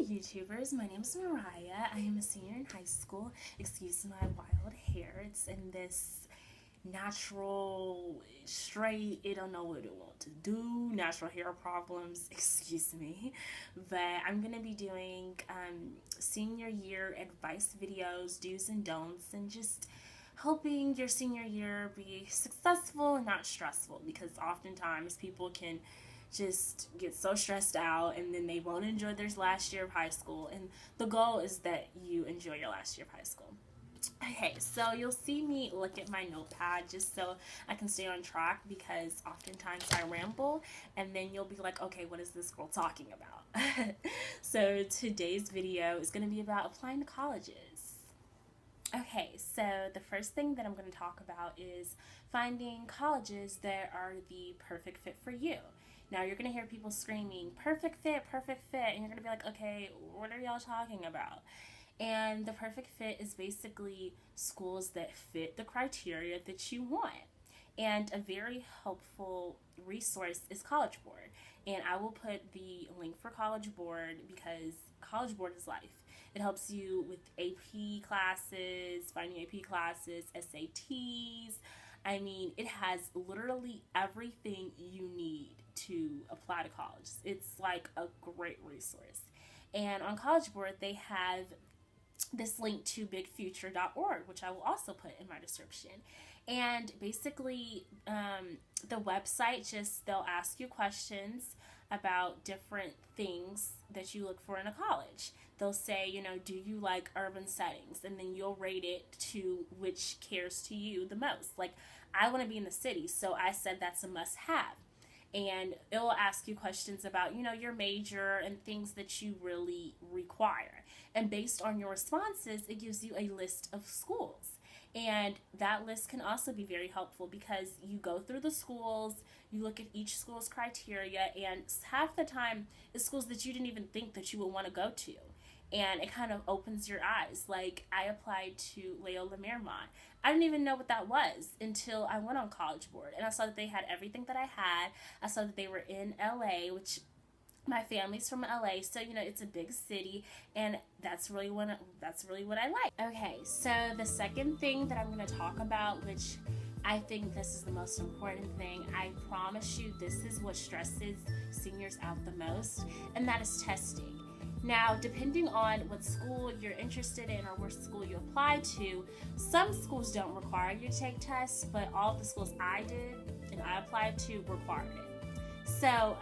YouTubers, my name is Mariah. I am a senior in high school. Excuse my wild hair. It's in this natural, straight, it don't know what it want to do, natural hair problems, excuse me. But I'm going to be doing senior year advice videos, do's and don'ts, and just helping your senior year be successful and not stressful, because oftentimes people can just get so stressed out and then they won't enjoy their last year of high school, and the goal is that you enjoy your last year of high school. Okay, so you'll see me look at my notepad just so I can stay on track, because oftentimes I ramble and then you'll be like, okay, what is this girl talking about? So today's video is going to be about applying to colleges. Okay, so the first thing that I'm going to talk about is finding colleges that are the perfect fit for you. Now, you're going to hear people screaming, perfect fit, and you're going to be like, okay, what are y'all talking about? And the perfect fit is basically schools that fit the criteria that you want. And a very helpful resource is College Board. And I will put the link for College Board because College Board is life. It helps you with AP classes, finding AP classes, SATs. I mean, it has literally everything you need to apply to college. It's like a great resource. And on College Board, they have this link to bigfuture.org, which I will also put in my description. And basically, the website, they'll ask you questions about different things that you look for in a college. They'll say, do you like urban settings? And then you'll rate it to which cares to you the most. Like, I want to be in the city, so I said that's a must-have. And it'll ask you questions about, your major and things that you really require. And based on your responses, it gives you a list of schools. And that list can also be very helpful because you go through the schools, you look at each school's criteria, and half the time it's schools that you didn't even think that you would want to go to. And it kind of opens your eyes. Like, I applied to Leopard. I didn't even know what that was until I went on College Board, and I saw that they had everything that I had. I saw that they were in LA, which my family's from LA, so it's a big city, and that's really what I like. Okay, so the second thing that I'm going to talk about, which I think this is the most important thing, I promise you this is what stresses seniors out the most, and that is testing. Now, depending on what school you're interested in or which school you apply to, some schools don't require you to take tests, but all of the schools I did and I applied to required it. So,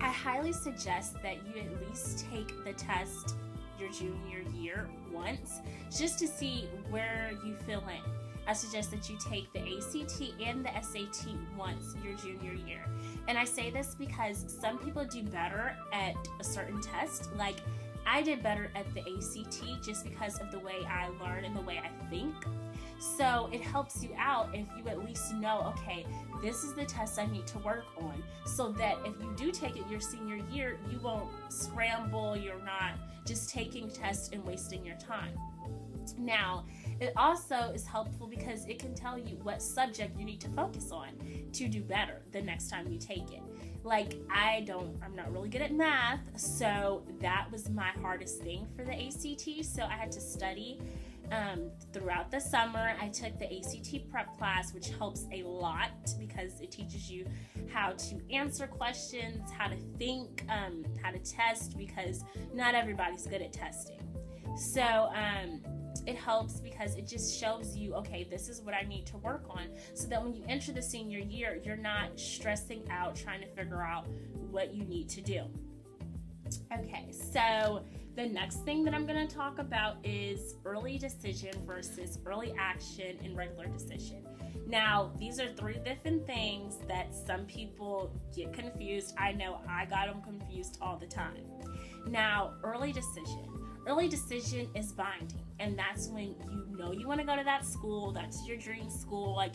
I highly suggest that you at least take the test your junior year once, just to see where you fill in. I suggest that you take the ACT and the SAT once your junior year. And I say this because some people do better at a certain test. Like, I did better at the ACT just because of the way I learn and the way I think. So it helps you out if you at least know, okay, this is the test I need to work on, so that if you do take it your senior year, you won't scramble, you're not just taking tests and wasting your time. Now, it also is helpful because it can tell you what subject you need to focus on to do better the next time you take it. Like, I'm not really good at math, so that was my hardest thing for the ACT, so I had to study throughout the summer. I took the ACT prep class, which helps a lot because it teaches you how to answer questions, how to think, how to test, because not everybody's good at testing. So, it helps because it just shows you, okay, this is what I need to work on, so that when you enter the senior year, you're not stressing out trying to figure out what you need to do. Okay, so the next thing that I'm going to talk about is early decision versus early action and regular decision. Now, these are three different things that some people get confused. I know I got them confused all the time. Now, early decision. Early decision is binding, and that's when you want to go to that school, that's your dream school, like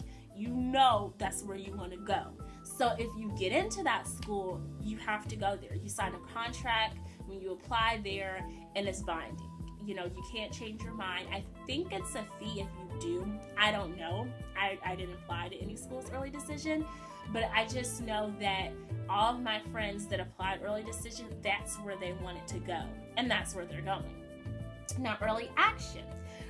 that's where you want to go. So if you get into that school, you have to go there. You sign a contract when you apply there, and it's binding. You can't change your mind. I think it's a fee if you do. I don't know. I didn't apply to any school's early decision, but I just know that all of my friends that applied early decision, that's where they wanted to go, and that's where they're going. Now, early action.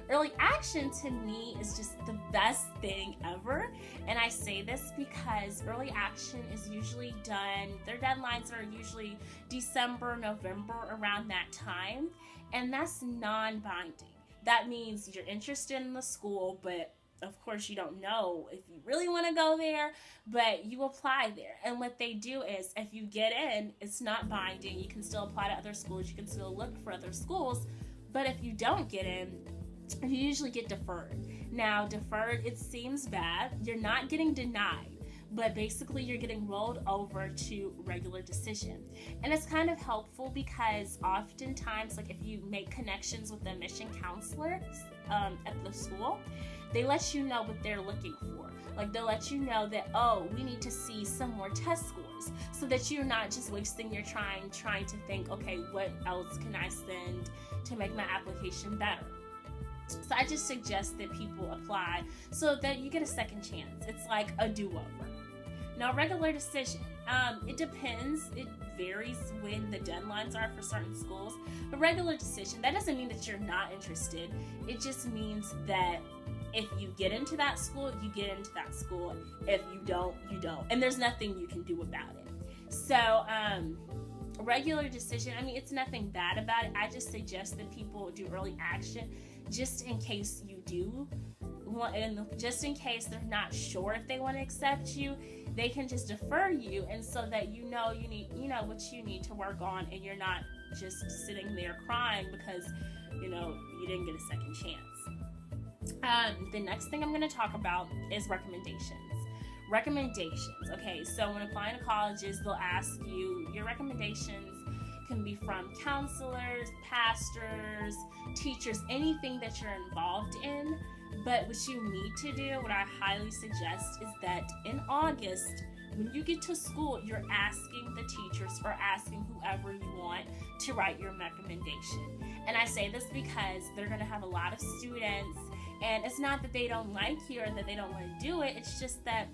Early action to me is just the best thing ever, and I say this because early action is usually done, their deadlines are usually December, November, around that time, and that's non-binding. That means you're interested in the school, but of course you don't know if you really want to go there, but you apply there. And what they do is, if you get in, it's not binding. You can still apply to other schools, you can still look for other schools, but if you don't get in, you usually get deferred. Now, deferred, it seems bad. You're not getting denied, but basically you're getting rolled over to regular decision. And it's kind of helpful because oftentimes, like if you make connections with the admission counselor at the school, they let you know what they're looking for. Like they'll let you know that, oh, we need to see some more test scores, so that you're not just wasting your time trying to think, okay, what else can I send to make my application better? So I just suggest that people apply so that you get a second chance. It's like a do-over. Now, regular decision, it depends. It varies when the deadlines are for certain schools. But regular decision, that doesn't mean that you're not interested. It just means that if you get into that school, you get into that school. If you don't, you don't. And there's nothing you can do about it. So, regular decision, I mean, it's nothing bad about it. I just suggest that people do early action just in case you do, and just in case they're not sure if they want to accept you, they can just defer you, and so that you know what you need to work on, and you're not just sitting there crying because you didn't get a second chance. The next thing I'm going to talk about is recommendations. Okay, so when applying to colleges, they'll ask you your recommendations. Can be from counselors, pastors, teachers, anything that you're involved in. But what you need to do, what I highly suggest, is that in August, when you get to school, you're asking the teachers or asking whoever you want to write your recommendation. And I say this because they're going to have a lot of students, and it's not that they don't like you or that they don't want to do it. It's just that,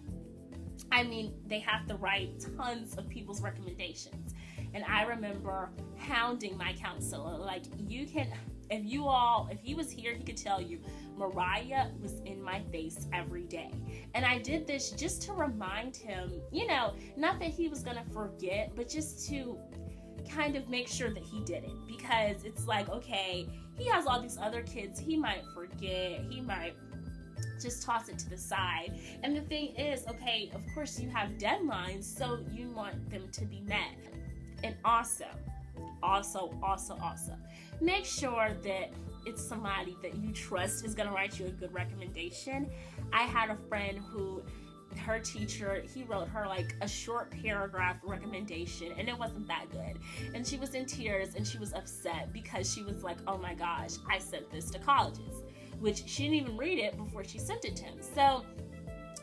they have to write tons of people's recommendations. And I remember hounding my counselor, like, if he was here, he could tell you, Mariah was in my face every day. And I did this just to remind him, not that he was going to forget, but just to kind of make sure that he did it. Because it's like, okay, he has all these other kids, he might forget, he might just toss it to the side. And the thing is, okay, of course you have deadlines, so you want them to be met. And also, make sure that it's somebody that you trust is going to write you a good recommendation. I had a friend who, her teacher, he wrote her like a short paragraph recommendation, and it wasn't that good. And she was in tears, and she was upset because she was like, oh my gosh, I sent this to colleges, which she didn't even read it before she sent it to him. So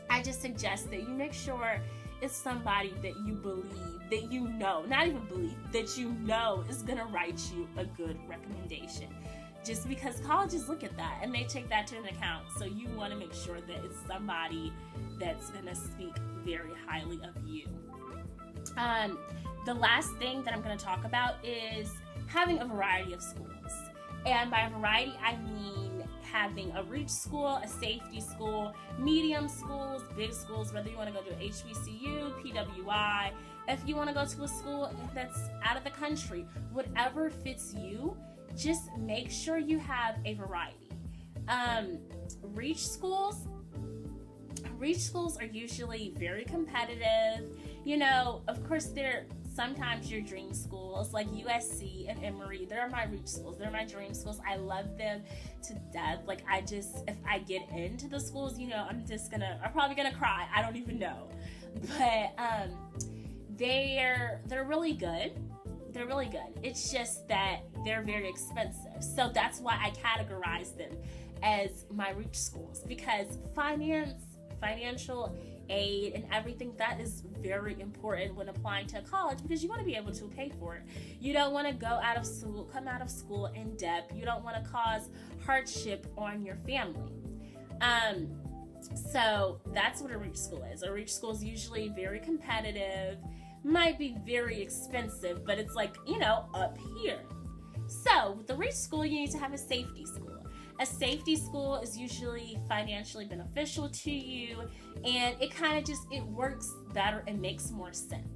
I just suggest that you make sure it's somebody that you believe, that you know, not even believe, that you know is going to write you a good recommendation. Just because colleges look at that and they take that to an account. So you want to make sure that it's somebody that's going to speak very highly of you. The last thing that I'm going to talk about is having a variety of schools. And by variety, I mean having a reach school, a safety school, medium schools, big schools, whether you want to go to HBCU, PWI, if you want to go to a school that's out of the country, whatever fits you, just make sure you have a variety. Reach schools are usually very competitive. Of course, sometimes your dream schools like USC and Emory, they're my reach schools. They're my dream schools. I love them to death. Like, if I get into the schools, I'm probably gonna cry. I don't even know. But they're really good. They're really good. It's just that they're very expensive. So that's why I categorize them as my reach schools, because financial aid and everything, that is very important when applying to college, because you want to be able to pay for it. You don't want to come out of school in debt. You don't want to cause hardship on your family. So that's what a reach school is. A reach school is usually very competitive, might be very expensive, but it's like, up here. So with the reach school, you need to have a safety school. A safety school is usually financially beneficial to you, and it works better and makes more sense.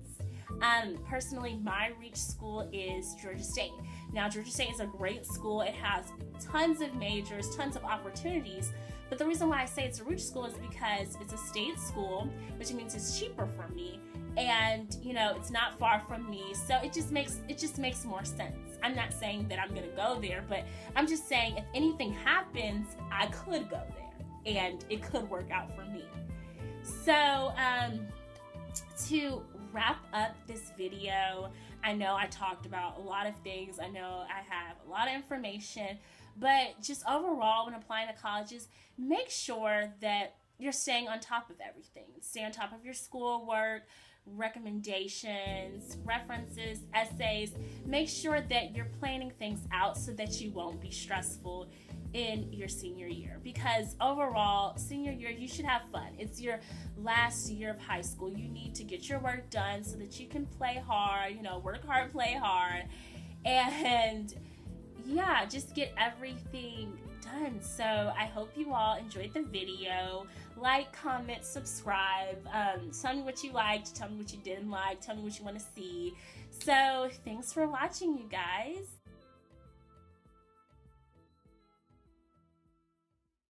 Personally, my reach school is Georgia State. Now, Georgia State is a great school. It has tons of majors, tons of opportunities. But the reason why I say it's a reach school is because it's a state school, which means it's cheaper for me. And, it's not far from me. So it just makes more sense. I'm not saying that I'm going to go there, but I'm just saying if anything happens, I could go there and it could work out for me. So, to wrap up this video, I know I talked about a lot of things. I know I have a lot of information, but just overall, when applying to colleges, make sure that you're staying on top of everything. Stay on top of your schoolwork, recommendations, references, essays. Make sure that you're planning things out so that you won't be stressful in your senior year, because overall, senior year, you should have fun. It's your last year of high school. You need to get your work done so that you can play hard, work hard, play hard, and yeah, just get everything done. So I hope you all enjoyed the video. Like, comment, subscribe, tell me what you liked, tell me what you didn't like, tell me what you want to see. So thanks for watching, you guys.